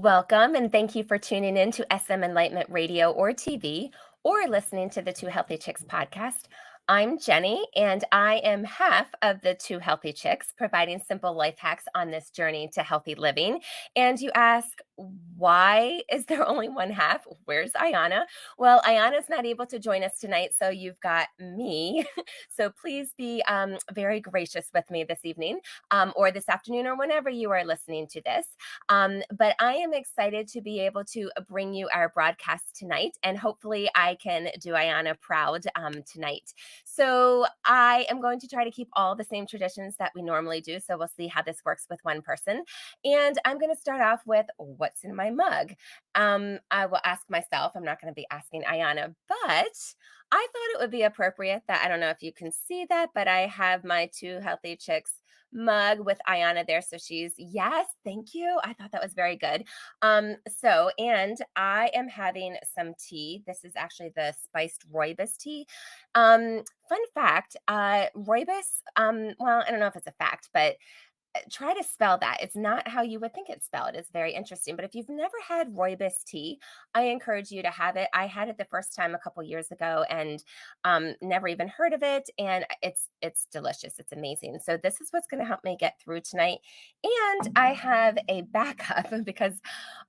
Welcome, and thank you for tuning in to SM Enlightenment Radio or TV, or listening to the Two Healthy Chicks podcast. I'm Jenny, and I am half of the Two Healthy Chicks, providing simple life hacks on this journey to healthy living. And you ask, why is there only one half? Where's Ayana? Well, Ayana's not able to join us tonight, so you've got me. So please be very gracious with me this evening, or this afternoon, or whenever you are listening to this. But I am excited to be able to bring you our broadcast tonight, and hopefully I can do Ayana proud tonight. So I am going to try to keep all the same traditions that we normally do. So we'll see how this works with one person. And I'm going to start off with what's in my mug. I will ask myself, I'm not going to be asking Ayana, but I thought it would be appropriate that I don't know if you can see that, but I have my Two Healthy Chicks mug with Ayana there. So she's, yes, thank you. I thought that was very good. And I am having some tea. This is actually the spiced rooibos tea. Fun fact, rooibos, well, I don't know if it's a fact, but try to spell that. It's not how you would think it's spelled. It's very interesting. But if you've never had rooibos tea, I encourage you to have it. I had it the first time a couple years ago and never even heard of it. And it's delicious. It's amazing. So this is what's going to help me get through tonight. And I have a backup because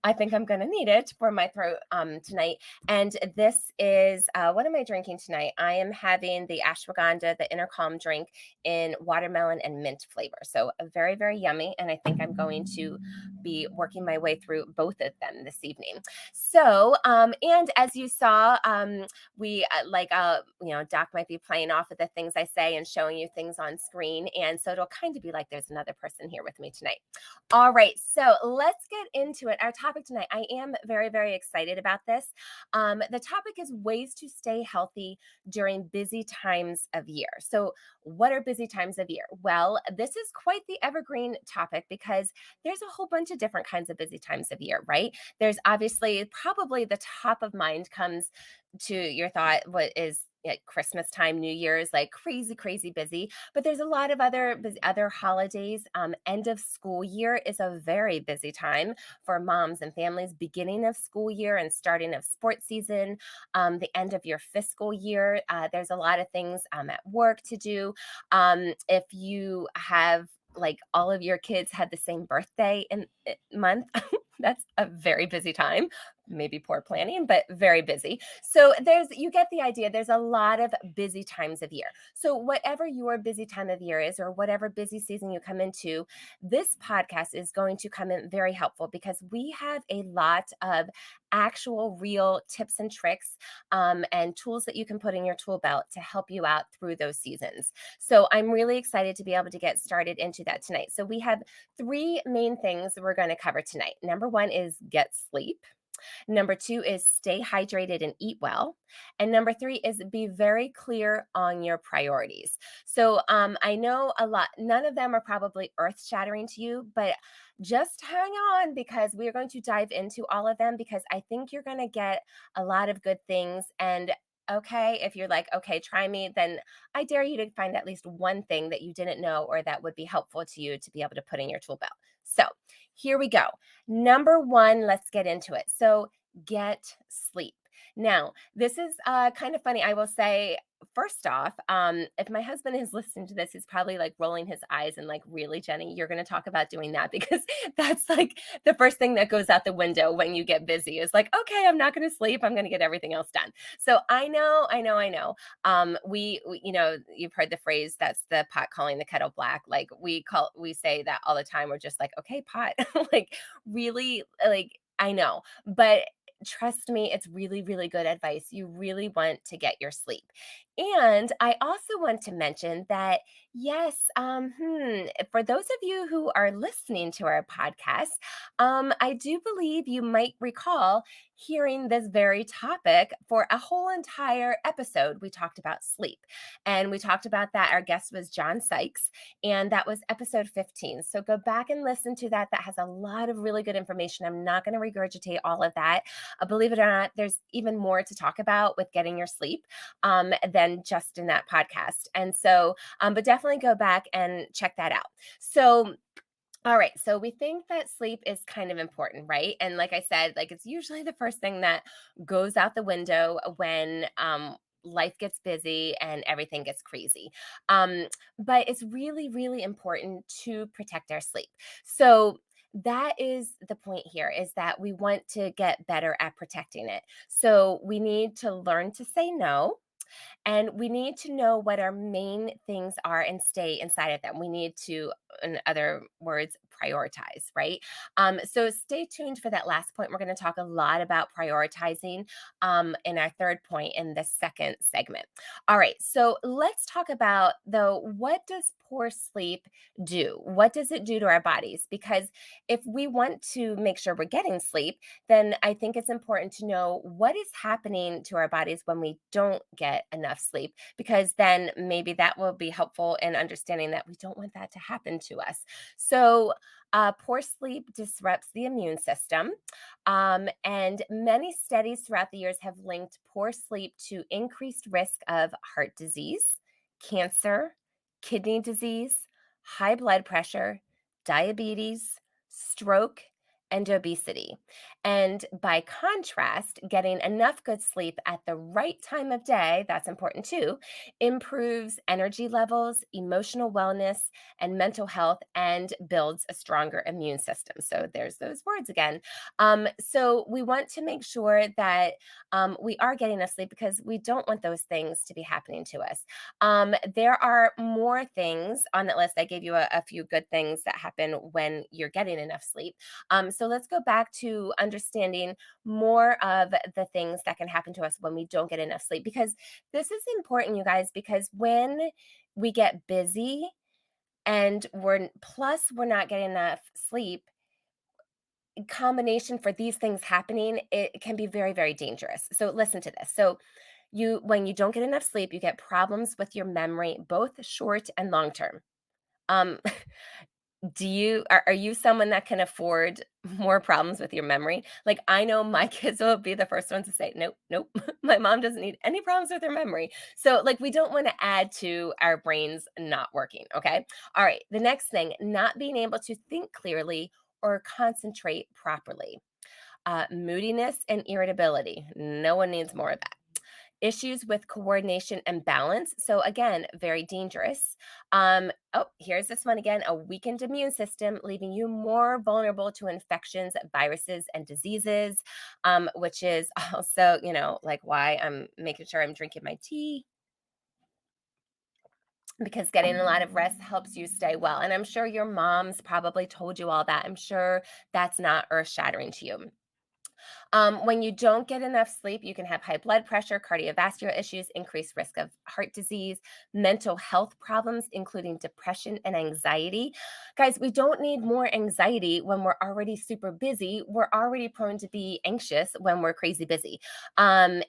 I think I'm going to need it for my throat tonight. And this is what am I drinking tonight? I am having the ashwagandha, the inner calm drink in watermelon and mint flavor. So very, very yummy. And I think I'm going to be working my way through both of them this evening. So, and as you saw, Doc might be playing off of the things I say and showing you things on screen. And so it'll kind of be like there's another person here with me tonight. All right, so let's get into it. Our topic tonight, I am very, very excited about this. The topic is ways to stay healthy during busy times of year. So, what are busy times of year? Well, this is quite the evergreen topic because there's a whole bunch of different kinds of busy times of year, right? There's obviously probably the top of mind comes to your thought, what is Christmas time, New Year's, like crazy, crazy busy. But there's a lot of other holidays. End of school year is a very busy time for moms and families. Beginning of school year and starting of sports season, the end of your fiscal year. There's a lot of things at work to do. If you have like all of your kids had the same birthday in month, that's a very busy time. Maybe poor planning, but very busy. So you get the idea. There's a lot of busy times of year. So whatever your busy time of year is, or whatever busy season you come into, this podcast is going to come in very helpful because we have a lot of actual real tips and tricks and tools that you can put in your tool belt to help you out through those seasons. So I'm really excited to be able to get started into that tonight. So we have three main things we're going to cover tonight. Number one is get sleep. Number two is stay hydrated and eat well. And number three is be very clear on your priorities. So I know none of them are probably earth shattering to you, but just hang on because we are going to dive into all of them because I think you're going to get a lot of good things. And okay, if you're like, okay, try me, then I dare you to find at least one thing that you didn't know or that would be helpful to you to be able to put in your tool belt. So here we go. Number one, let's get into it. So get sleep. Now, this is kind of funny. I will say, first off, if my husband is listening to this, he's probably like rolling his eyes and like, really, Jenny, you're going to talk about doing that because that's like the first thing that goes out the window when you get busy is like, okay, I'm not going to sleep. I'm going to get everything else done. So I know. You've heard the phrase that's the pot calling the kettle black. Like we say that all the time. We're just like, okay, pot, like really, like I know, but trust me, it's really, really good advice. You really want to get your sleep. And I also want to mention that, yes, for those of you who are listening to our podcast, I do believe you might recall hearing this very topic for a whole entire episode. We talked about sleep, and we talked about that. Our guest was John Sykes, and that was episode 15. So go back and listen to that. That has a lot of really good information. I'm not going to regurgitate all of that. Believe it or not, there's even more to talk about with getting your sleep than just in that podcast. And so, but definitely go back and check that out. So All right, so we think that sleep is kind of important, right? And like I said, like it's usually the first thing that goes out the window when life gets busy and everything gets crazy. Um, but it's really, really important to protect our sleep. So that is the point here, is that we want to get better at protecting it. So we need to learn to say no, and we need to know what our main things are and stay inside of them. We need to, in other words, prioritize, right? So stay tuned for that last point. We're going to talk a lot about prioritizing in our third point in the second segment. All right, so let's talk about, though, what does poor sleep do? What does it do to our bodies? Because if we want to make sure we're getting sleep, then I think it's important to know what is happening to our bodies when we don't get enough sleep, because then maybe that will be helpful in understanding that we don't want that to happen to us. So, poor sleep disrupts the immune system. And many studies throughout the years have linked poor sleep to increased risk of heart disease, cancer, kidney disease, high blood pressure, diabetes, stroke, and obesity. And by contrast, getting enough good sleep at the right time of day, that's important too, improves energy levels, emotional wellness, and mental health, and builds a stronger immune system. So there's those words again. So we want to make sure that we are getting enough sleep, because we don't want those things to be happening to us. There are more things on that list. I gave you a few good things that happen when you're getting enough sleep. So let's go back to understanding more of the things that can happen to us when we don't get enough sleep, because this is important, you guys, because when we get busy and we're not getting enough sleep, combination for these things happening, it can be very, very dangerous. So listen to this. So you when you don't get enough sleep, you get problems with your memory, both short and long term. Um, are you someone that can afford more problems with your memory? Like, I know my kids will be the first ones to say, "Nope, nope, my mom doesn't need any problems with her memory." So, like, we don't wanna add to our brains not working, okay? All right, the next thing, not being able to think clearly or concentrate properly. Moodiness and irritability, no one needs more of that. Issues with coordination and balance. So, again, very dangerous. Oh, here's this one again: a weakened immune system, leaving you more vulnerable to infections, viruses, and diseases, which is also, like why I'm making sure I'm drinking my tea, because getting a lot of rest helps you stay well. And I'm sure your mom's probably told you all that. I'm sure that's not earth shattering to you. When you don't get enough sleep, you can have high blood pressure, cardiovascular issues, increased risk of heart disease, mental health problems, including depression and anxiety. Guys, we don't need more anxiety when we're already super busy. We're already prone to be anxious when we're crazy busy. And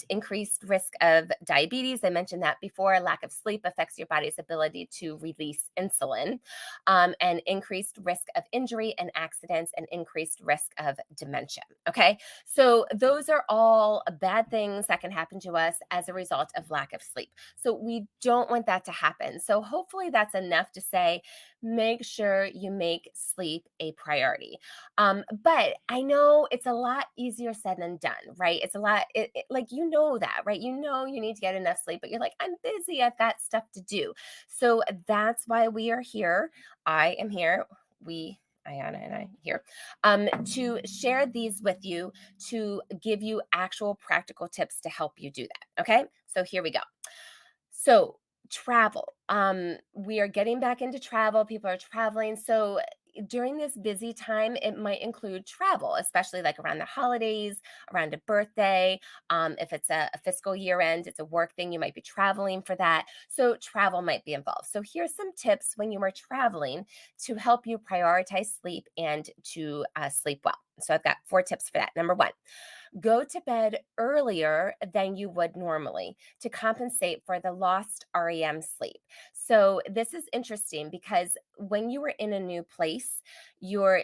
increased risk of diabetes. I mentioned that before. Lack of sleep affects your body's ability to release insulin, and increased risk of injury and accidents, and increased risk of dementia. Okay. So, those are all bad things that can happen to us as a result of lack of sleep. So, we don't want that to happen. So, hopefully, that's enough to say, make sure you make sleep a priority. But I know it's a lot easier said than done, right? It's a lot, like, that, right? You know, you need to get enough sleep, but you're like, I'm busy, I've got stuff to do. So, that's why we are here. I am here. Ayana and I here, to share these with you, to give you actual practical tips to help you do that. Okay. So here we go. So, travel. We are getting back into travel. People are traveling. So, during this busy time, it might include travel, especially like around the holidays, around a birthday. If it's a fiscal year end, it's a work thing, you might be traveling for that. So, travel might be involved. So, here's some tips when you are traveling to help you prioritize sleep and to sleep well. So, I've got 4 tips for that. Number one, go to bed earlier than you would normally to compensate for the lost REM sleep. So, this is interesting because when you are in a new place, your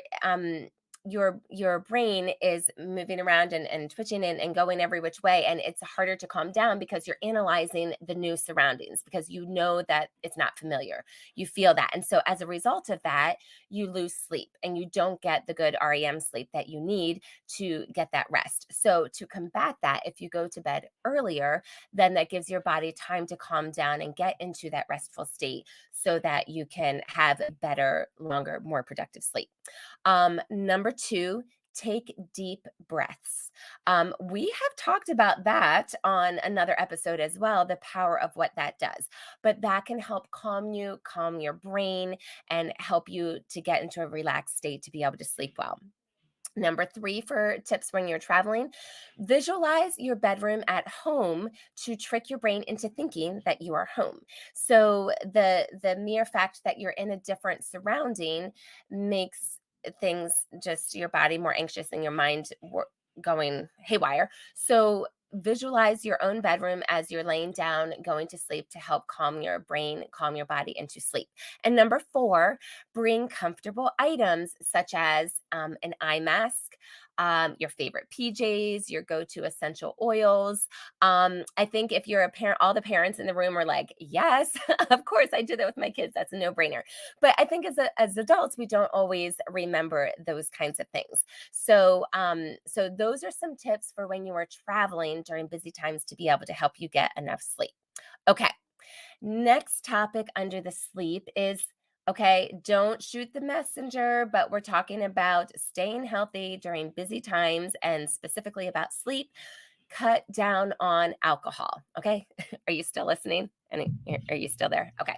your brain is moving around and twitching and going every which way, and it's harder to calm down because you're analyzing the new surroundings because you know that it's not familiar. You feel that. And so as a result of that, you lose sleep and you don't get the good REM sleep that you need to get that rest. So to combat that, if you go to bed earlier, then that gives your body time to calm down and get into that restful state so that you can have better, longer, more productive sleep. Number two, take deep breaths. We have talked about that on another episode as well, the power of what that does. But that can help calm you, calm your brain, and help you to get into a relaxed state to be able to sleep well. Number three for tips when you're traveling, visualize your bedroom at home to trick your brain into thinking that you are home. So the mere fact that you're in a different surrounding makes things just your body more anxious and your mind going haywire. So visualize your own bedroom as you're laying down, going to sleep to help calm your brain, calm your body into sleep. And number four, bring comfortable items such as an eye mask, your favorite PJs, your go to essential oils. I think if you're a parent, all the parents in the room are like, yes, of course, I do that with my kids. That's a no brainer. But I think as adults, we don't always remember those kinds of things. So those are some tips for when you are traveling during busy times to be able to help you get enough sleep. Okay. Next topic under the sleep is okay, don't shoot the messenger, but we're talking about staying healthy during busy times and specifically about sleep. Cut down on alcohol. Okay. Are you still listening? And are you still there? Okay.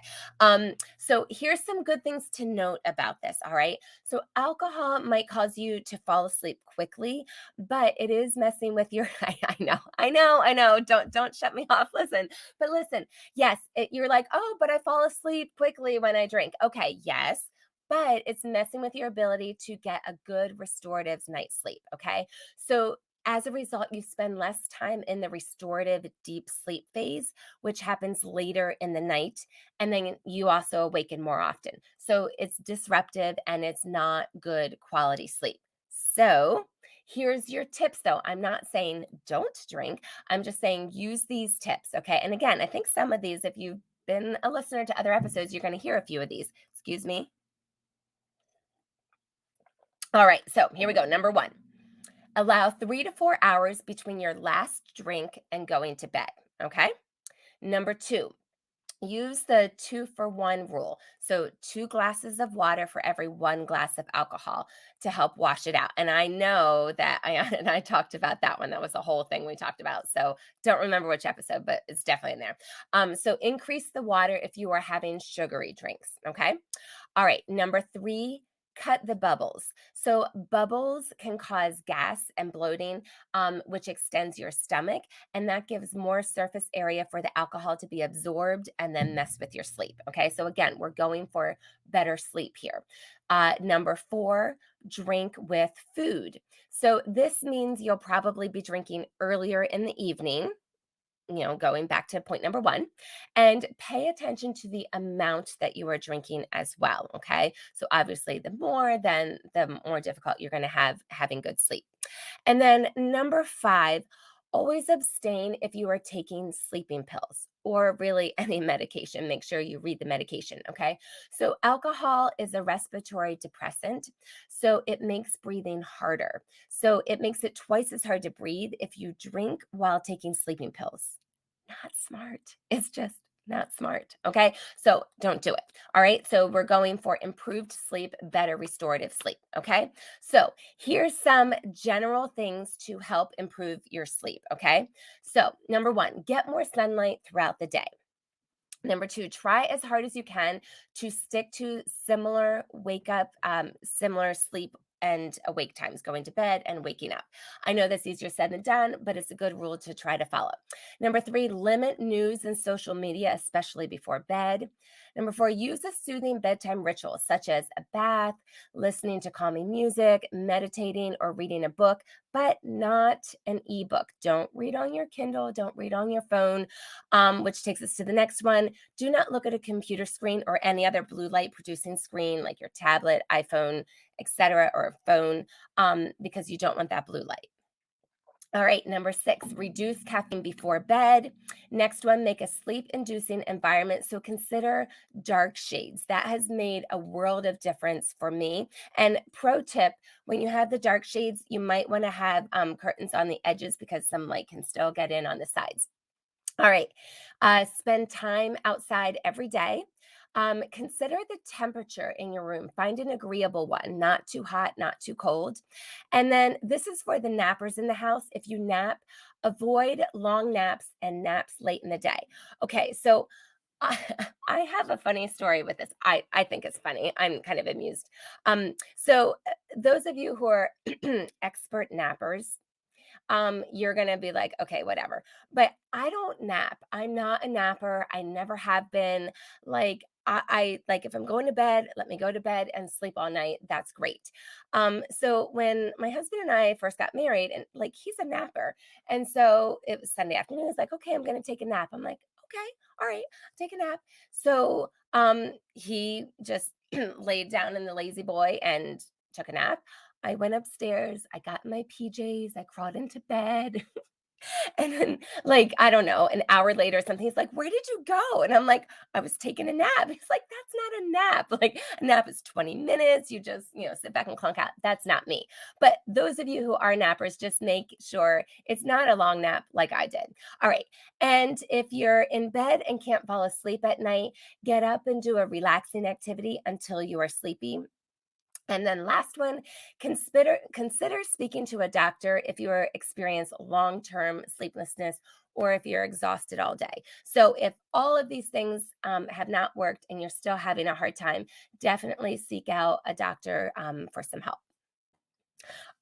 So here's some good things to note about this. All right. So alcohol might cause you to fall asleep quickly, but it is messing with your I know. Don't shut me off. Listen, but listen, yes, you're like, oh, but I fall asleep quickly when I drink. Okay, yes. But it's messing with your ability to get a good restorative night's sleep. Okay. So as a result, you spend less time in the restorative deep sleep phase, which happens later in the night. And then you also awaken more often. So it's disruptive and it's not good quality sleep. So here's your tips though. I'm not saying don't drink, I'm just saying use these tips. Okay. And again, I think some of these, if you've been a listener to other episodes, you're going to hear a few of these. Excuse me. All right. So here we go. Number one. Allow 3 to 4 hours between your last drink and going to bed. Okay. Number two, use the 2 for 1 rule. So, 2 glasses of water for every 1 glass of alcohol to help wash it out. And I know that and I talked about that one. That was the whole thing we talked about. So, don't remember which episode, but it's definitely in there. So, increase the water if you are having sugary drinks. Okay. All right, number three, cut the bubbles. So, bubbles can cause gas and bloating, which extends your stomach, and that gives more surface area for the alcohol to be absorbed and then mess with your sleep. Okay, so again, we're going for better sleep here. Number four, drink with food. So, this means you'll probably be drinking earlier in the evening, going back to point number one, and pay attention to the amount that you are drinking as well. Okay. So obviously, the more, then the more difficult you're going to have having good sleep. And then number five, always abstain if you are taking sleeping pills or really any medication. Make sure you read the medication. Okay. So alcohol is a respiratory depressant. So it makes breathing harder. So it makes it twice as hard to breathe if you drink while taking sleeping pills. Not smart. It's just not smart. Okay. So don't do it. All right. So we're going for improved sleep, better restorative sleep. Okay. So here's some general things to help improve your sleep. Okay. So, number one, get more sunlight throughout the day. Number two, try as hard as you can to stick to similar wake up, similar sleep and awake times, going to bed and waking up. I know that's easier said than done, but it's a good rule to try to follow. Number three, limit news and social media, especially before bed. Number 4, use a soothing bedtime ritual such as a bath, listening to calming music, meditating, or reading a book, but not an ebook. Don't read on your Kindle, don't read on your phone, which takes us to the next one. Do not look at a computer screen or any other blue light producing screen like your tablet, iPhone, etc., or a phone, because you don't want that blue light. All right, number 6, reduce caffeine before bed. Next one, make a sleep inducing environment. So consider dark shades. That has made a world of difference for me. And pro tip, when you have the dark shades, you might want to have curtains on the edges because some light can still get in on the sides. All right. Spend time outside every day. Consider the temperature in your room. Find an agreeable one, not too hot, not too cold. And then this is for the nappers in the house. If you nap, avoid long naps and naps late in the day. Okay, so I, I have a funny story with this. I think it's funny. I'm kind of amused. Those of you who are expert nappers, you're gonna be like, okay, whatever. But I don't nap. I'm not a napper. I never have been. I like if I'm going to bed, let me go to bed and sleep all night. That's great. So when my husband and I first got married, and like he's a napper, and so it was Sunday afternoon. He's like, okay, I'm gonna take a nap. I'm like, okay, all right, take a nap. So he just laid down in the lazy boy and took a nap. I went upstairs, I got in my PJs, I crawled into bed, and then, like, I don't know, an hour later or something, he's like, "Where did you go?" And I'm like, "I was taking a nap." He's like, "That's not a nap." Like, a nap is 20 minutes, you just, sit back and clunk out. That's not me. But those of you who are nappers, just make sure it's not a long nap like I did. All right. And if you're in bed and can't fall asleep at night, get up and do a relaxing activity until you are sleepy. And then last one, consider speaking to a doctor if you are experience long-term sleeplessness or if you're exhausted all day. So if all of these things have not worked and you're still having a hard time, definitely seek out a doctor for some help.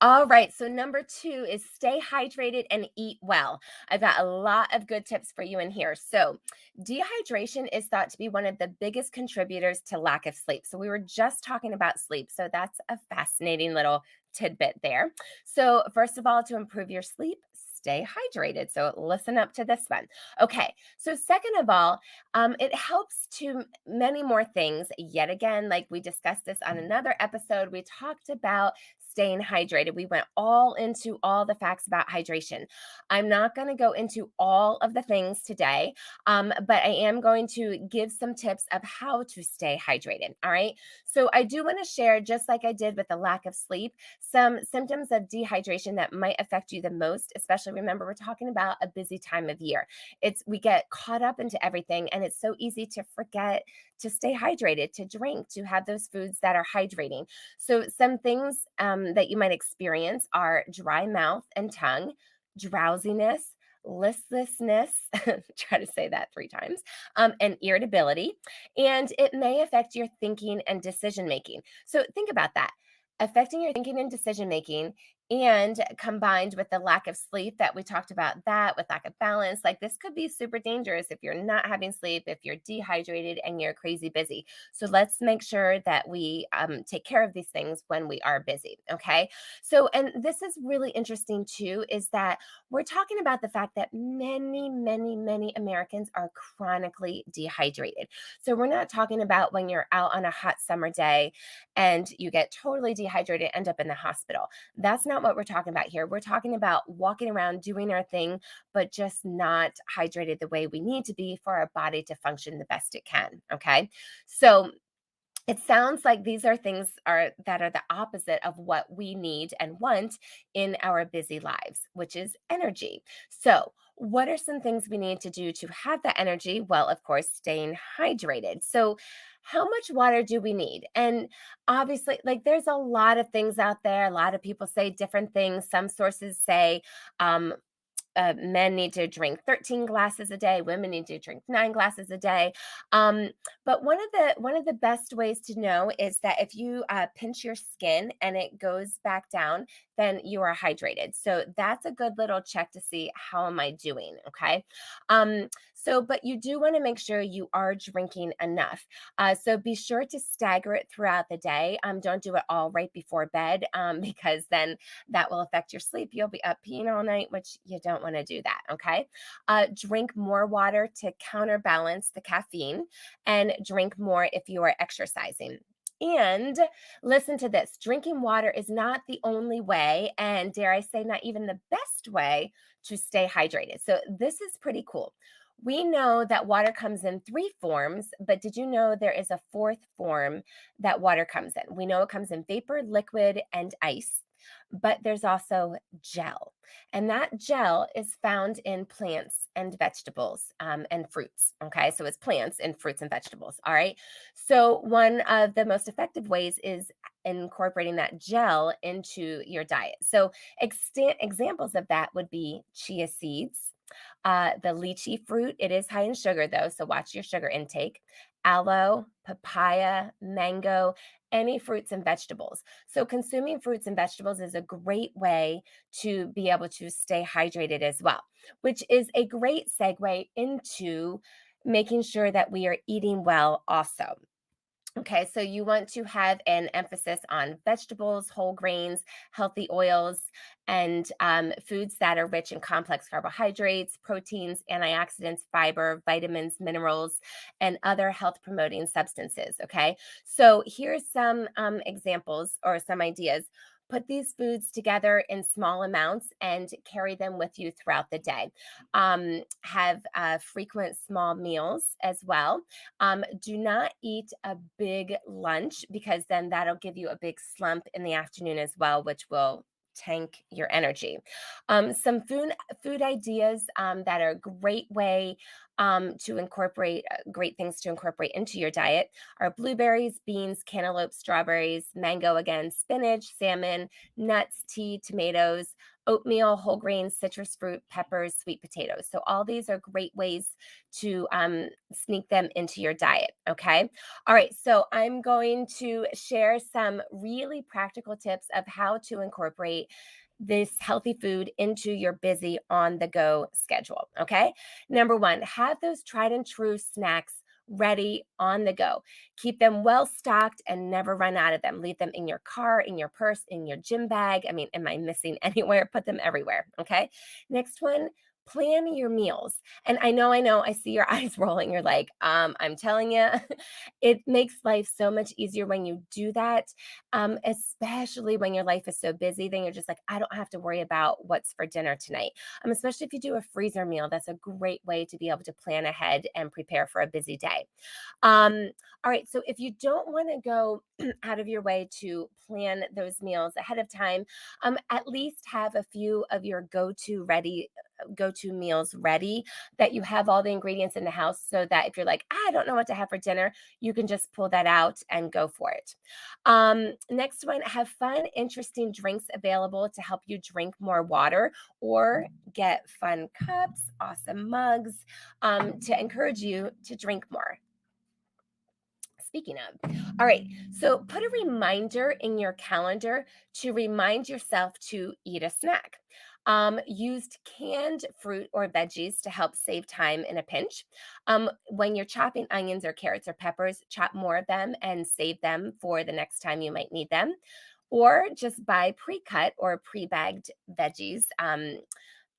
All right. So, number 2 is stay hydrated and eat well. I've got a lot of good tips for you in here. So, dehydration is thought to be one of the biggest contributors to lack of sleep. So, we were just talking about sleep. So, that's a fascinating little tidbit there. So, first of all, to improve your sleep, stay hydrated. So, listen up to this one. Okay. So, second of all, it helps to many more things. Yet again, like we discussed this on another episode, we talked about staying hydrated. We went all into all the facts about hydration. I'm not going to go into all of the things today, but I am going to give some tips of how to stay hydrated. All right. So I do want to share, just like I did with the lack of sleep, some symptoms of dehydration that might affect you the most. Especially, remember, we're talking about a busy time of year. We get caught up into everything, and it's so easy to forget to stay hydrated, to drink, to have those foods that are hydrating. So, some things that you might experience are dry mouth and tongue, drowsiness, listlessness, try to say that 3 times, and irritability. And it may affect your thinking and decision making. So, think about that. Affecting your thinking and decision making, and combined with the lack of sleep that we talked about, that with lack of balance, like this could be super dangerous if you're not having sleep, if you're dehydrated and you're crazy busy. So let's make sure that we take care of these things when we are busy. Okay. So, and this is really interesting too, is that we're talking about the fact that many, many, many Americans are chronically dehydrated. So we're not talking about when you're out on a hot summer day and you get totally dehydrated, end up in the hospital. That's not what we're talking about here. We're talking about walking around doing our thing, but just not hydrated the way we need to be for our body to function the best it can. Okay. So, it sounds like these are things that are the opposite of what we need and want in our busy lives, which is energy. So, what are some things we need to do to have that energy? Well, of course, staying hydrated. So, how much water do we need? And obviously, like there's a lot of things out there. A lot of people say different things. Some sources say um, men need to drink 13 glasses a day, women need to drink 9 glasses a day. um, but one of the best ways to know is that if you pinch your skin and it goes back down, then you are hydrated. So that's a good little check to see how am I doing, okay? But you do want to make sure you are drinking enough. So be sure to stagger it throughout the day. Don't do it all right before bed because then that will affect your sleep. You'll be up peeing all night, which you don't want to do that, okay? Drink more water to counterbalance the caffeine, and drink more if you are exercising. And listen to this, drinking water is not the only way, and dare I say, not even the best way to stay hydrated. So, this is pretty cool. We know that water comes in three forms, but did you know there is a fourth form that water comes in? We know it comes in vapor, liquid, and ice, but there's also gel. And that gel is found in plants and vegetables and fruits. Okay, so it's plants and fruits and vegetables. All right. So, one of the most effective ways is incorporating that gel into your diet. So, examples of that would be chia seeds, the lychee fruit. It is high in sugar, though, so watch your sugar intake. Aloe, papaya, mango, any fruits and vegetables. So, consuming fruits and vegetables is a great way to be able to stay hydrated as well, which is a great segue into making sure that we are eating well also. Okay, so you want to have an emphasis on vegetables, whole grains, healthy oils, and foods that are rich in complex carbohydrates, proteins, antioxidants, fiber, vitamins, minerals, and other health promoting substances. Okay, so here's some examples or some ideas. Put these foods together in small amounts and carry them with you throughout the day. Have frequent small meals as well. Do not eat a big lunch because then that'll give you a big slump in the afternoon as well, which will tank your energy. Some food ideas that are a great way to incorporate great things to incorporate into your diet are blueberries, beans, cantaloupe, strawberries, mango again, spinach, salmon, nuts, tea, tomatoes, oatmeal, whole grains, citrus fruit, peppers, sweet potatoes. So all these are great ways to sneak them into your diet. Okay. All right. So I'm going to share some really practical tips of how to incorporate this healthy food into your busy on the go schedule. Okay. Number one, have those tried and true snacks ready on the go. Keep them well stocked and never run out of them. Leave them in your car, in your purse, in your gym bag. I mean, am I missing anywhere? Put them everywhere. Okay. Next one, plan your meals. And I know, I see your eyes rolling. You're like, I'm telling you, it makes life so much easier when you do that, especially when your life is so busy. Then you're just like, I don't have to worry about what's for dinner tonight. Especially if you do a freezer meal, that's a great way to be able to plan ahead and prepare for a busy day. All right, so if you don't want to go out of your way to plan those meals ahead of time, at least have a few of your go-to meals ready, that you have all the ingredients in the house, so that if you're like, I don't know what to have for dinner, you can just pull that out and go for it. Next one, have fun, interesting drinks available to help you drink more water, or get fun cups, awesome mugs to encourage you to drink more. Speaking of, all right, so put a reminder in your calendar to remind yourself to eat a snack. Used canned fruit or veggies to help save time in a pinch. When you're chopping onions or carrots or peppers, chop more of them and save them for the next time you might need them. Or just buy pre-cut or pre-bagged veggies.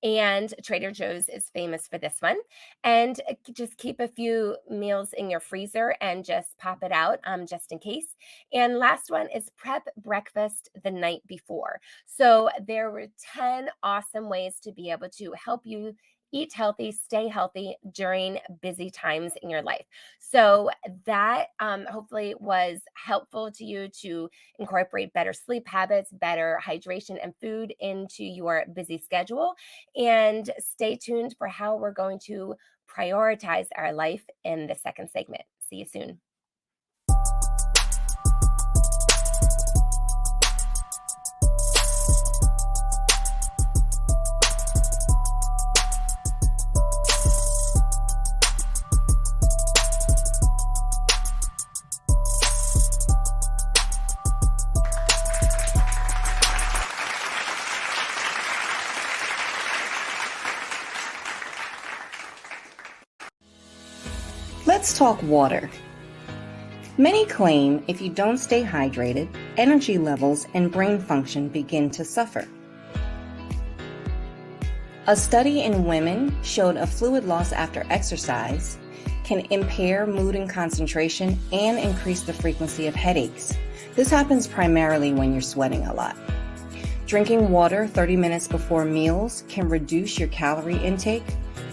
And Trader Joe's is famous for this one. And just keep a few meals in your freezer and just pop it out just in case. And last one is prep breakfast the night before. So there were 10 awesome ways to be able to help you eat healthy, stay healthy during busy times in your life. So that hopefully was helpful to you to incorporate better sleep habits, better hydration and food into your busy schedule. And stay tuned for how we're going to prioritize our life in the second segment. See you soon. Let's talk water. Many claim if you don't stay hydrated, energy levels and brain function begin to suffer. A study in women showed a fluid loss after exercise can impair mood and concentration and increase the frequency of headaches. This happens primarily when you're sweating a lot. Drinking water 30 minutes before meals can reduce your calorie intake.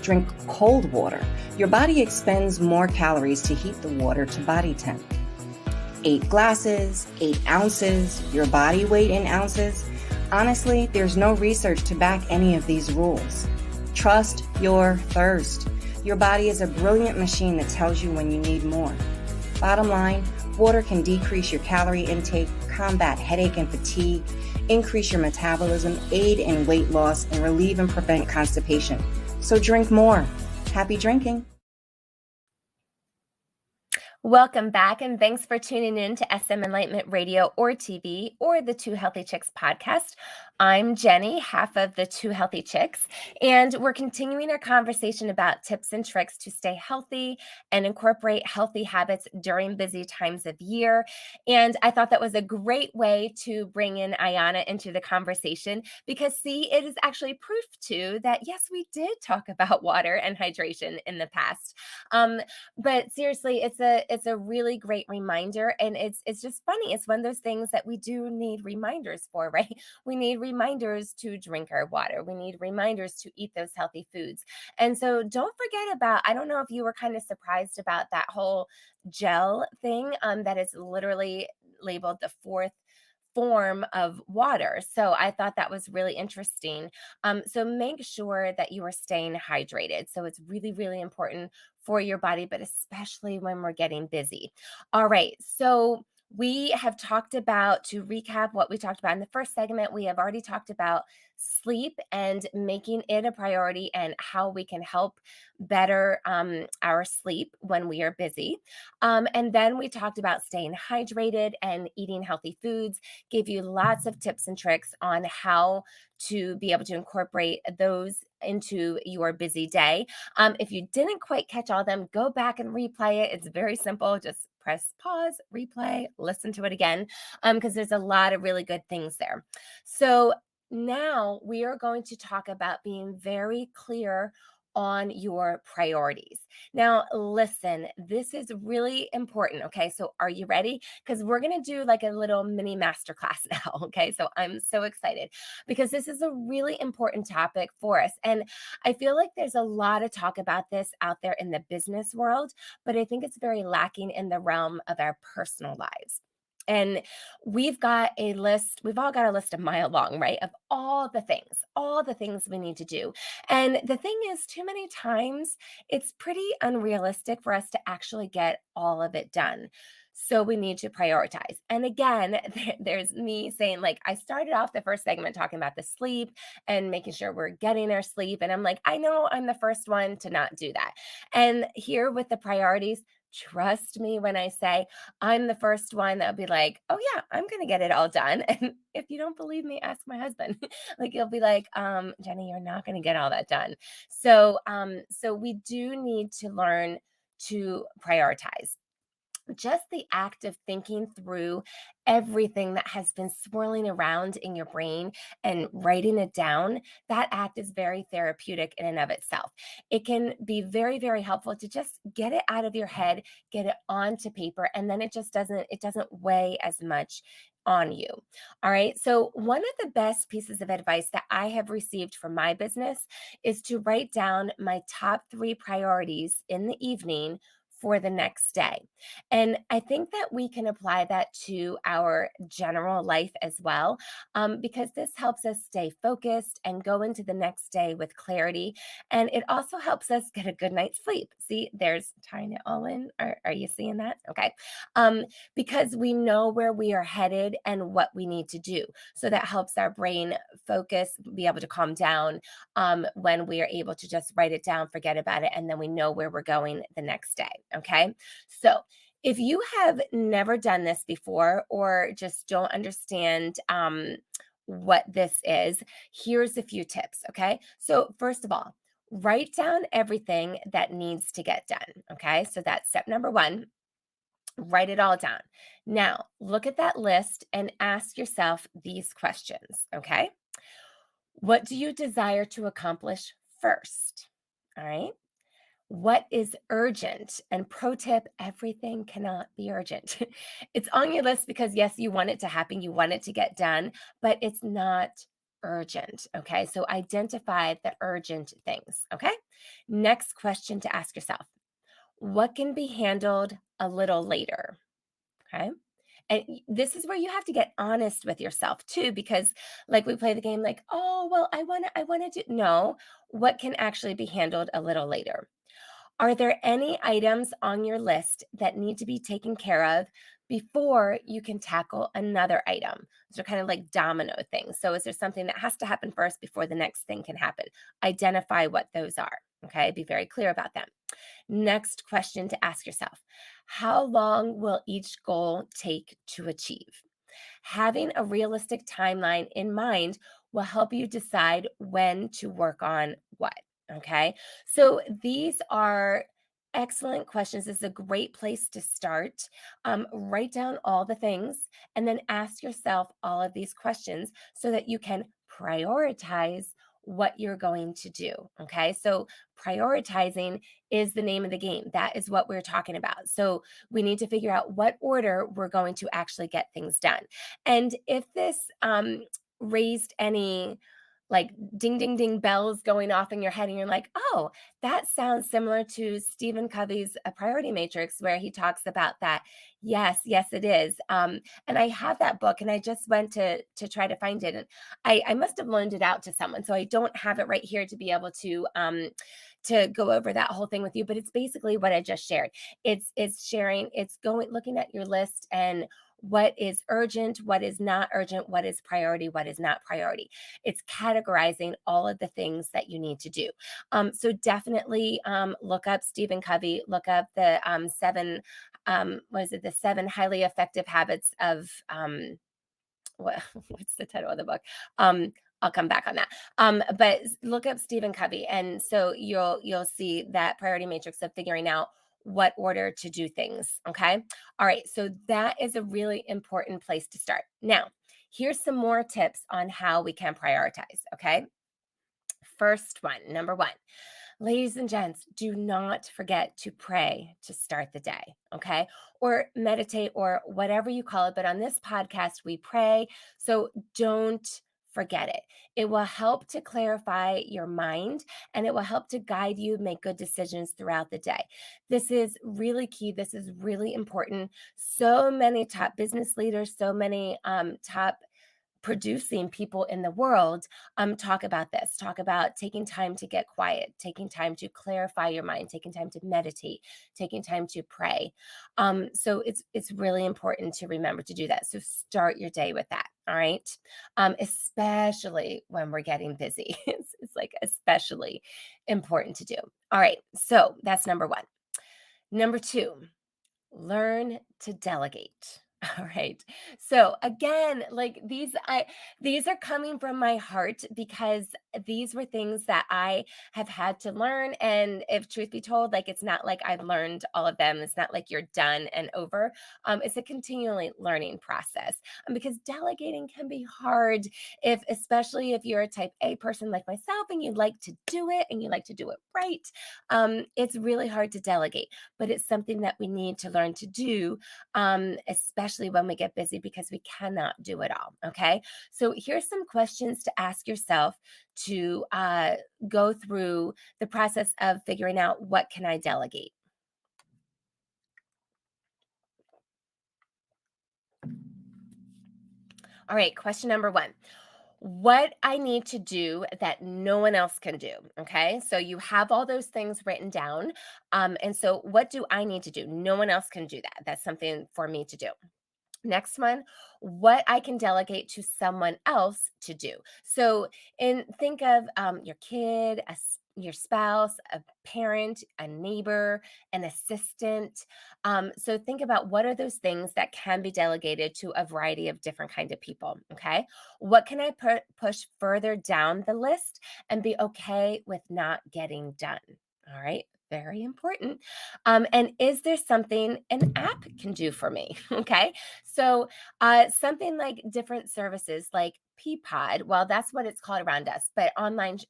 Drink cold water. Your body expends more calories to heat the water to body temp. 8 glasses, 8 ounces, your body weight in ounces. Honestly, there's no research to back any of these rules. Trust your thirst. Your body is a brilliant machine that tells you when you need more. Bottom line, water can decrease your calorie intake, combat headache and fatigue, increase your metabolism, aid in weight loss, and relieve and prevent constipation. So drink more. Happy drinking. Welcome back, and thanks for tuning in to SM Enlightenment Radio or TV or the Two Healthy Chicks podcast. I'm Jennie, half of the Two Healthy Chicks, and we're continuing our conversation about tips and tricks to stay healthy and incorporate healthy habits during busy times of year. And I thought that was a great way to bring in Ayana into the conversation because, see, it is actually proof too that, yes, we did talk about water and hydration in the past. But seriously, it's a really great reminder, and it's just funny. It's one of those things that we do need reminders for, right? We need reminders to drink our water. We need reminders to eat those healthy foods. And so don't forget about, I don't know if you were kind of surprised about that whole gel thing that is literally labeled the fourth form of water. So I thought that was really interesting. So make sure that you are staying hydrated. So it's really, really important for your body, but especially when we're getting busy. All right. So we have talked about, to recap what we talked about in the first segment, we have already talked about sleep and making it a priority and how we can help better our sleep when we are busy. And then we talked about staying hydrated and eating healthy foods, gave you lots of tips and tricks on how to be able to incorporate those into your busy day. If you didn't quite catch all of them, go back and replay it. It's very simple. Just press pause, replay, listen to it again, because there's a lot of really good things there. So now we are going to talk about being very clear on your priorities. Now, listen, this is really important. Okay. So, are you ready? Because we're going to do like a little mini masterclass now. Okay. So, I'm so excited because this is a really important topic for us. And I feel like there's a lot of talk about this out there in the business world, but I think it's very lacking in the realm of our personal lives. And we've got a list, we've all got a list a mile long, right? Of all the things we need to do. And the thing is, too many times it's pretty unrealistic for us to actually get all of it done. So we need to prioritize. And again, there's me saying, like, I started off the first segment talking about the sleep and making sure we're getting our sleep. And I'm like, I know I'm the first one to not do that. And here with the priorities, trust me when I say I'm the first one that'll be like, oh yeah, I'm gonna get it all done. And if you don't believe me, ask my husband. Like he'll be like, Jennie, you're not gonna get all that done. So we do need to learn to prioritize. Just the act of thinking through everything that has been swirling around in your brain and writing it down, that act is very therapeutic in and of itself. It can be very, very helpful to just get it out of your head, get it onto paper, and then it doesn't weigh as much on you. All right. So, one of the best pieces of advice that I have received from my business is to write down my top 3 priorities in the evening for the next day. And I think that we can apply that to our general life as well, because this helps us stay focused and go into the next day with clarity. And it also helps us get a good night's sleep. See, there's tying it all in. Are you seeing that? Okay. Because we know where we are headed and what we need to do. So that helps our brain focus, be able to calm down when we are able to just write it down, forget about it, and then we know where we're going the next day. Okay. So if you have never done this before or just don't understand what this is, here's a few tips. Okay. So, first of all, Write down everything that needs to get done. Okay. So that's step number one. Write it all down. Now, look at that list and ask yourself these questions. Okay. What do you desire to accomplish first? All right. What is urgent? And pro tip, everything cannot be urgent. It's on your list because, yes, you want it to happen, you want it to get done, but it's not urgent. Okay. So identify the urgent things. Okay. Next question to ask yourself: what can be handled a little later? Okay. And this is where you have to get honest with yourself too, because like we play the game, like, oh, well, I want to do, no, what can actually be handled a little later? Are there any items on your list that need to be taken care of before you can tackle another item? So, kind of like domino things. So, is there something that has to happen first before the next thing can happen? Identify what those are. Okay. Be very clear about them. Next question to ask yourself: how long will each goal take to achieve? Having a realistic timeline in mind will help you decide when to work on what. Okay. So these are excellent questions. This is a great place to start. Write down all the things and then ask yourself all of these questions so that you can prioritize what you're going to do. Okay. So prioritizing is the name of the game. That is what we're talking about. So we need to figure out what order we're going to actually get things done. And if this raised any like ding, ding, ding bells going off in your head, and you're like, oh, that sounds similar to Stephen Covey's A Priority Matrix, where he talks about that. Yes, yes, it is. And I have that book, and I just went to try to find it, and I must have loaned it out to someone, so I don't have it right here to be able to go over that whole thing with you. But it's basically what I just shared. It's sharing. It's going looking at your list and what is urgent, what is not urgent, what is priority, what is not priority. It's categorizing all of the things that you need to do. So definitely look up Stephen Covey, look up the seven, what is it, the seven highly effective habits of, what, what's the title of the book? I'll come back on that. But look up Stephen Covey, and so you'll see that priority matrix of figuring out what order to do things. Okay. All right. So that is a really important place to start. Now, here's some more tips on how we can prioritize. Okay. First one, number one. Ladies and gents, do not forget to pray to start the day, okay? Or meditate or whatever you call it. But on this podcast, we pray. So don't forget it. It will help to clarify your mind and it will help to guide you make good decisions throughout the day. This is really key. This is really important. So many top business leaders, so many top producing people in the world talk about this, talk about taking time to get quiet, taking time to clarify your mind, taking time to meditate, taking time to pray. So it's really important to remember to do that. So start your day with that. All right. Especially when we're getting busy. It's like especially important to do. All right. So that's number one. Number two, learn to delegate. All right. So again, like these are coming from my heart because these were things that I have had to learn. And if truth be told, like it's not like I've learned all of them. It's not like you're done and over. It's a continually learning process. Because delegating can be hard if especially if you're a type A person like myself and you like to do it and you like to do it right. It's really hard to delegate, but it's something that we need to learn to do, especially when we get busy because we cannot do it all. Okay. So here's some questions to ask yourself to go through the process of figuring out what can I delegate. All right. Question number one: what I need to do that no one else can do. Okay. So you have all those things written down. And so what do I need to do? No one else can do that. That's something for me to do. Next one, what I can delegate to someone else to do. So, think of your kid, your spouse, a parent, a neighbor, an assistant. So think about what are those things that can be delegated to a variety of different kind of people. Okay, what can I push further down the list and be okay with not getting done? All right. Very important. And is there something an app can do for me? Okay. So, something like different services like Peapod, well, that's what it's called around us, but online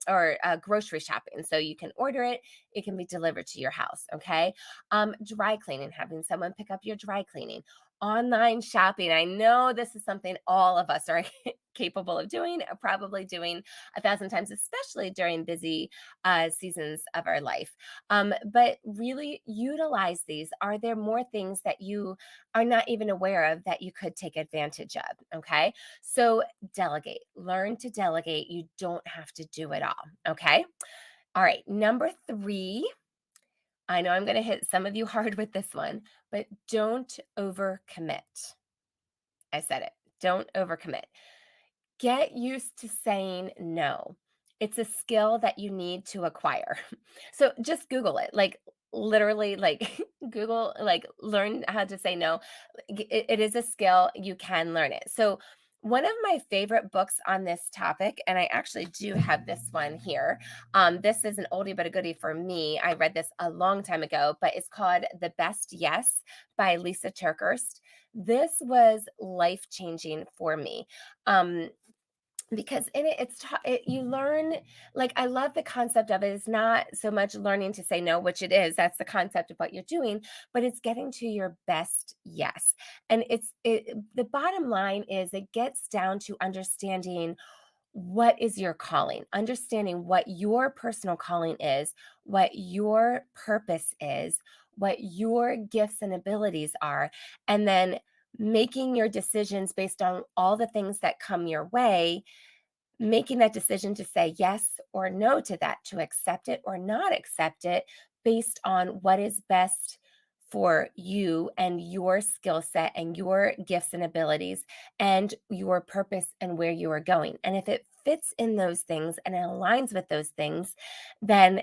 or grocery shopping. So you can order it, it can be delivered to your house. Okay. Dry cleaning, having someone pick up your dry cleaning. Online shopping. I know this is something all of us are capable of doing, probably doing 1,000 times, especially during busy seasons of our life. But really utilize these. Are there more things that you are not even aware of that you could take advantage of? Okay. So delegate, learn to delegate. You don't have to do it all. Okay. All right. Number three, I know I'm going to hit some of you hard with this one, but don't overcommit. I said it. Don't overcommit. Get used to saying no. It's a skill that you need to acquire. So just Google it. Like literally like Google like learn how to say no. It is a skill, you can learn it. So one of my favorite books on this topic, and I actually do have this one here. This is an oldie but a goodie for me. I read this a long time ago, but it's called The Best Yes by Lisa Turkhurst. This was life changing for me. Um, because in it you learn, like, I love the concept of it. It's not so much learning to say no, which it is, that's the concept of what you're doing, but it's getting to your best yes. And the bottom line is it gets down to understanding what is your calling, understanding what your personal calling is, what your purpose is, what your gifts and abilities are, and then making your decisions based on all the things that come your way, making that decision to say yes or no to that, to accept it or not accept it based on what is best for you and your skill set and your gifts and abilities and your purpose and where you are going. And if it fits in those things and it aligns with those things, then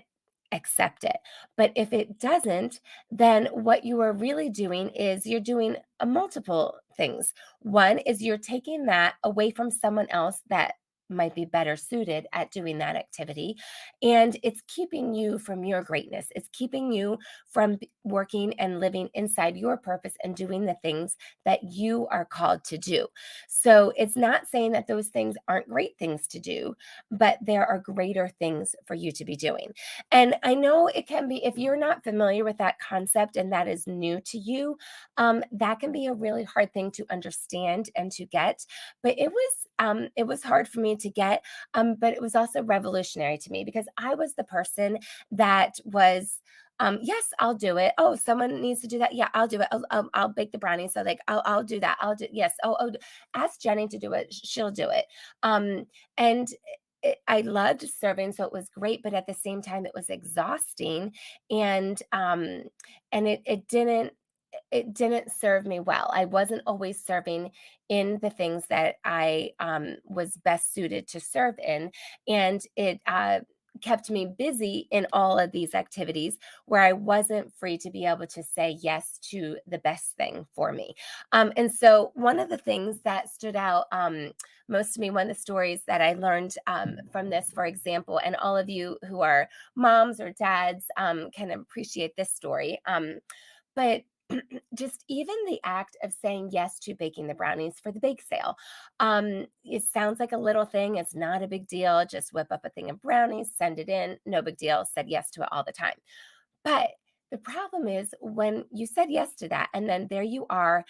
accept it. But if it doesn't, then what you are really doing is you're doing multiple things. One is you're taking that away from someone else that might be better suited at doing that activity. And it's keeping you from your greatness. It's keeping you from working and living inside your purpose and doing the things that you are called to do. So it's not saying that those things aren't great things to do, but there are greater things for you to be doing. And I know it can be, if you're not familiar with that concept and that is new to you, that can be a really hard thing to understand and to get. But it was hard for me to get, but it was also revolutionary to me because I was the person that was. Yes, I'll do it. Oh, someone needs to do that. Yeah, I'll do it. I'll bake the brownies. So like, I'll do that. I'll do. Yes. Ask Jenny to do it. She'll do it. And I loved serving, so it was great. But at the same time, it was exhausting, and it didn't serve me well. I wasn't always serving in the things that I was best suited to serve in. And it kept me busy in all of these activities where I wasn't free to be able to say yes to the best thing for me. And so, one of the things that stood out most to me, one of the stories that I learned from this, for example, and all of you who are moms or dads can appreciate this story. But just even the act of saying yes to baking the brownies for the bake sale. It sounds like a little thing. It's not a big deal. Just whip up a thing of brownies, send it in. No big deal. Said yes to it all the time. But the problem is when you said yes to that, and then there you are,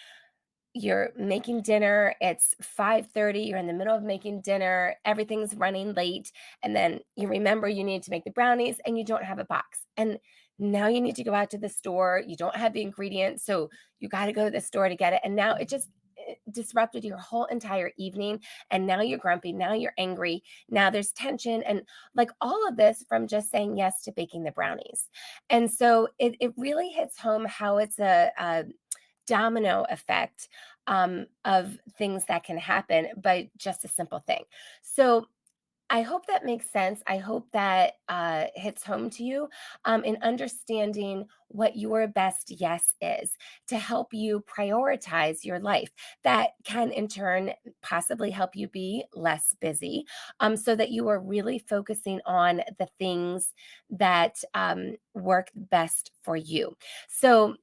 you're making dinner, it's 5:30, you're in the middle of making dinner, everything's running late, and then you remember you need to make the brownies and you don't have a box. And now you need to go out to the store, you don't have the ingredients, so you got to go to the store to get it. And now it disrupted your whole entire evening, and now you're grumpy, now you're angry, now there's tension, and like all of this from just saying yes to baking the brownies. And so it really hits home how it's a domino effect of things that can happen by just a simple thing. So I hope that makes sense. I hope that hits home to you in understanding what your best yes is to help you prioritize your life. That can, in turn, possibly help you be less busy so that you are really focusing on the things that work best for you. So,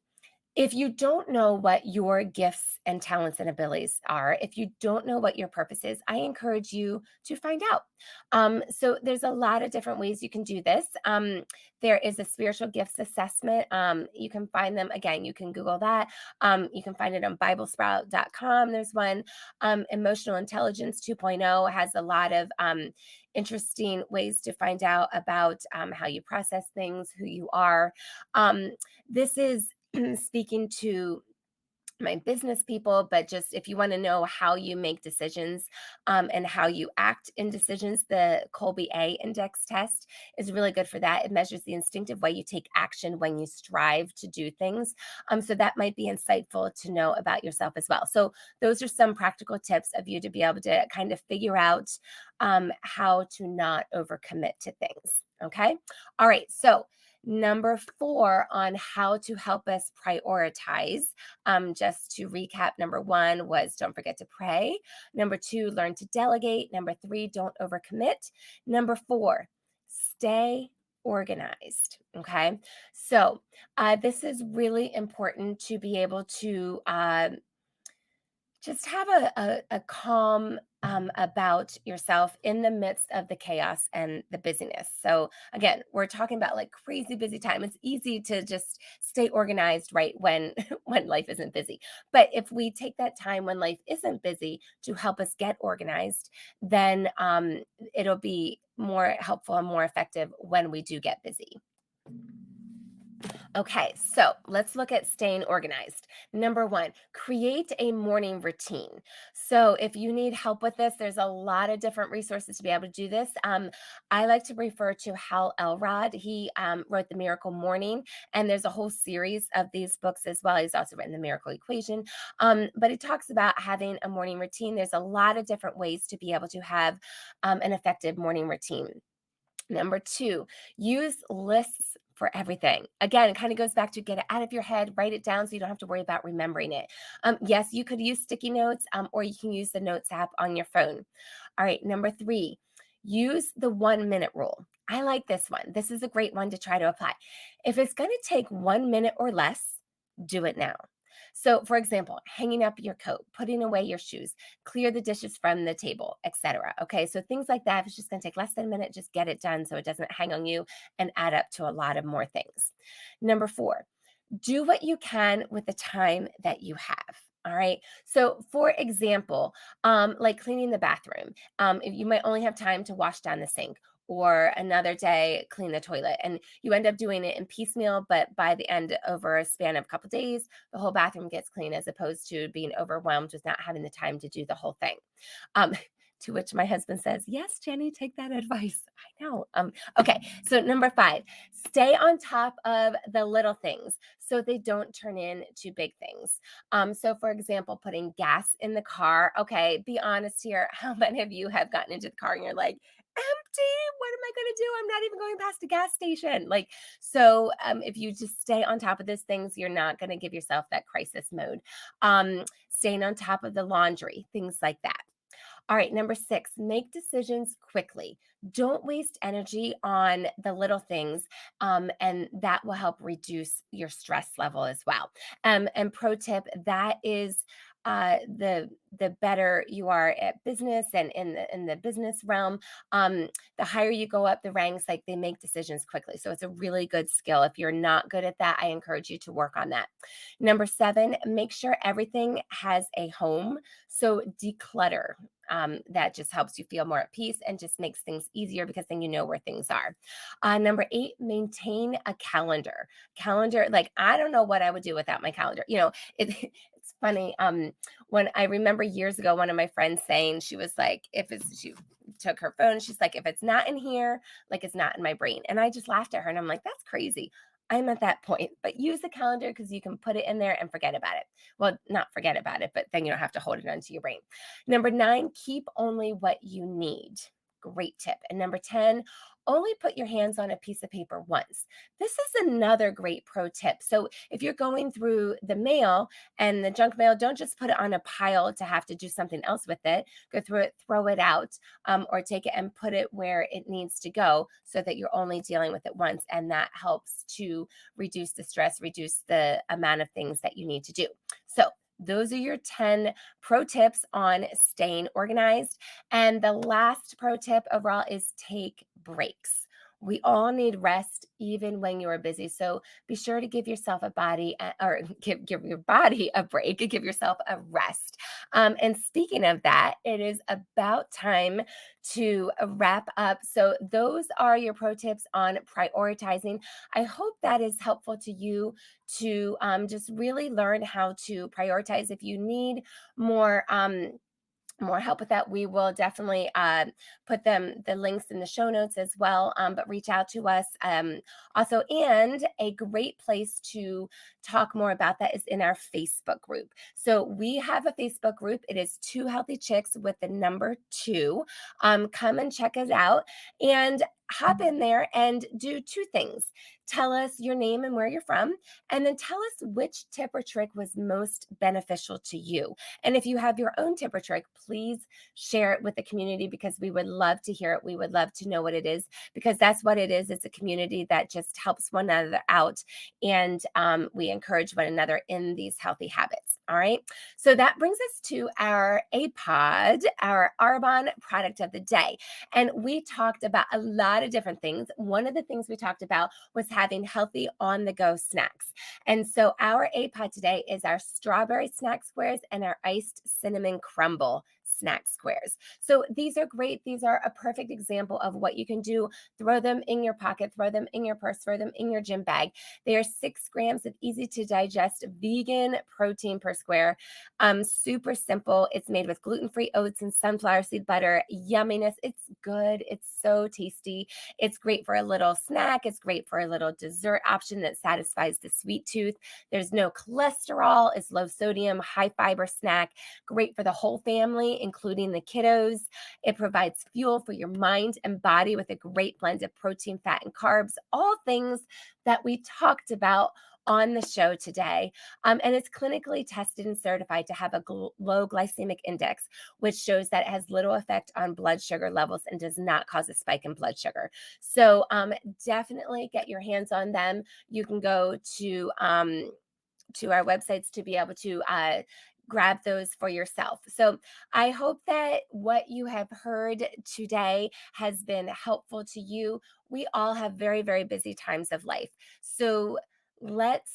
if you don't know what your gifts and talents and abilities are, if you don't know what your purpose is, I encourage you to find out. So there's a lot of different ways you can do this. There is a spiritual gifts assessment. You can find them again. You can Google that. You can find it on BibleSprout.com. There's one. Emotional Intelligence 2.0 has a lot of interesting ways to find out about how you process things, who you are. This is speaking to my business people, but just if you want to know how you make decisions and how you act in decisions, the Colby A index test is really good for that. It measures the instinctive way you take action when you strive to do things. So that might be insightful to know about yourself as well. So those are some practical tips of you to be able to kind of figure out how to not overcommit to things. Okay. All right. So number 4 on how to help us prioritize. Just to recap, number 1 was don't forget to pray. Number 2, learn to delegate. Number 3, don't overcommit. Number 4, stay organized. Okay. So this is really important to be able to just have a calm about yourself in the midst of the chaos and the busyness. So again, we're talking about like crazy busy time. It's easy to just stay organized right when when life isn't busy. But if we take that time when life isn't busy to help us get organized, then it'll be more helpful and more effective when we do get busy. Okay, so let's look at staying organized. Number 1, create a morning routine. So if you need help with this, there's a lot of different resources to be able to do this. I like to refer to Hal Elrod. He wrote The Miracle Morning, and there's a whole series of these books as well. He's also written The Miracle Equation. But he talks about having a morning routine. There's a lot of different ways to be able to have an effective morning routine. Number 2, use lists for everything. Again, it kind of goes back to get it out of your head, write it down so you don't have to worry about remembering it. Yes, you could use sticky notes or you can use the Notes app on your phone. All right, number 3, use the 1 minute rule. I like this one. This is a great one to try to apply. If it's going to take 1 minute or less, do it now. So, for example, hanging up your coat, putting away your shoes, clear the dishes from the table, etc. Okay, so things like that. If it's just going to take less than a minute, just get it done so it doesn't hang on you and add up to a lot of more things. Number 4, do what you can with the time that you have. All right. So, for example, like cleaning the bathroom, if you might only have time to wash down the sink, or another day clean the toilet, and you end up doing it in piecemeal, but by the end, over a span of a couple days, the whole bathroom gets clean as opposed to being overwhelmed with not having the time to do the whole thing. Um, to which my husband says, "Yes, Jenny, take that advice." I know. Okay, so number 5, stay on top of the little things so they don't turn into big things. So, for example, putting gas in the car. Okay, be honest here. How many of you have gotten into the car and you're like, empty? What am I going to do? I'm not even going past a gas station. Like, so if you just stay on top of those things, you're not going to give yourself that crisis mode. Staying on top of the laundry, things like that. All right, number 6, make decisions quickly. Don't waste energy on the little things, and that will help reduce your stress level as well. And pro tip, that is the better you are at business and in the business realm, the higher you go up the ranks, like they make decisions quickly. So it's a really good skill. If you're not good at that, I encourage you to work on that. Number 7, make sure everything has a home. So declutter. That just helps you feel more at peace and just makes things easier because then you know where things are. Number 8, maintain a calendar. Calendar, like I don't know what I would do without my calendar. It's funny. When I remember years ago, one of my friends saying she was like, she took her phone, she's like, if it's not in here, like it's not in my brain. And I just laughed at her and I'm like, that's crazy. I'm at that point, but use the calendar because you can put it in there and forget about it. Well, not forget about it, but then you don't have to hold it onto your brain. Number 9, keep only what you need. Great tip. And number 10, only put your hands on a piece of paper once. This is another great pro tip. So if you're going through the mail and the junk mail, don't just put it on a pile to have to do something else with it. Go through it, throw it out, or take it and put it where it needs to go so that you're only dealing with it once. And that helps to reduce the stress, reduce the amount of things that you need to do. So those are your 10 pro tips on staying organized. And the last pro tip overall is take breaks. We all need rest even when you are busy. So be sure to give yourself a body or give your body a break, give yourself a rest. And speaking of that, it is about time to wrap up. So those are your pro tips on prioritizing. I hope that is helpful to you to just really learn how to prioritize. If you need more, more help with that, we will definitely put the links in the show notes as well, but reach out to us also. And a great place to talk more about that is in our Facebook group. So we have a Facebook group. It is Two Healthy Chicks with the number 2. Come and check us out and hop in there and do 2 things. Tell us your name and where you're from, and then tell us which tip or trick was most beneficial to you. And if you have your own tip or trick, please share it with the community because we would love to hear it. We would love to know what it is because that's what it is. It's a community that just helps one another out, and we encourage one another in these healthy habits. All right. So that brings us to our APOD, our Arbonne product of the day. And we talked about a lot of different things. One of the things we talked about was having healthy on the go snacks. And so our APOD today is our strawberry snack squares and our iced cinnamon crumble snack squares. So these are great. These are a perfect example of what you can do. Throw them in your pocket, throw them in your purse, throw them in your gym bag. They are 6 grams of easy to digest vegan protein per square. Super simple. It's made with gluten-free oats and sunflower seed butter. Yumminess. It's good. It's so tasty. It's great for a little snack. It's great for a little dessert option that satisfies the sweet tooth. There's no cholesterol. It's low sodium, high fiber snack. Great for the whole family, including the kiddos. It provides fuel for your mind and body with a great blend of protein, fat, and carbs, all things that we talked about on the show today. And it's clinically tested and certified to have a low glycemic index, which shows that it has little effect on blood sugar levels and does not cause a spike in blood sugar. So definitely get your hands on them. You can go to our websites to be able to grab those for yourself. So I hope that what you have heard today has been helpful to you. We all have very, very busy times of life. So let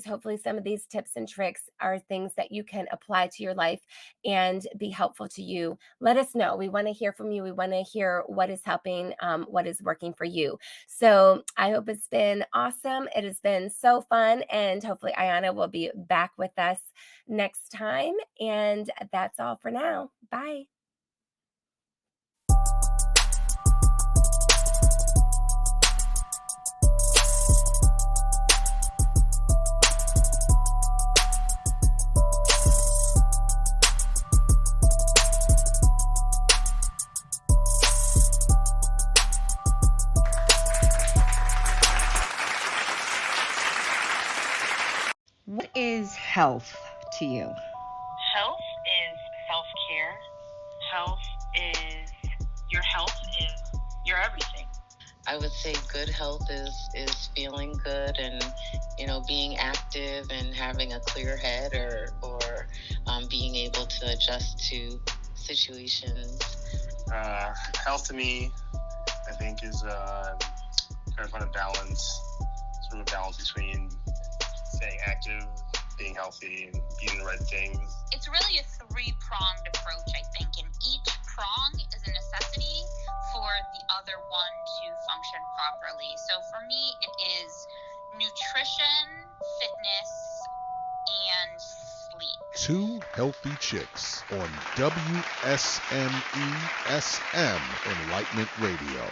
hopefully some of these tips and tricks are things that you can apply to your life and be helpful to you. Let us know. We want to hear from you. We want to hear what is helping, what is working for you. So I hope it's been awesome. It has been so fun. And hopefully Ayana will be back with us next time. And that's all for now. Bye. What is health to you? Health is self-care. Your health is your everything. I would say good health is feeling good and being active and having a clear head or being able to adjust to situations. Health to me, I think, is trying to find a balance, sort of a balance between staying active, being healthy, and eating the right things. It's really a 3-pronged approach, I think, and each prong is a necessity for the other one to function properly. So for me, it is nutrition, fitness, and sleep. Two Healthy Chicks on WSMESM Enlightenment Radio.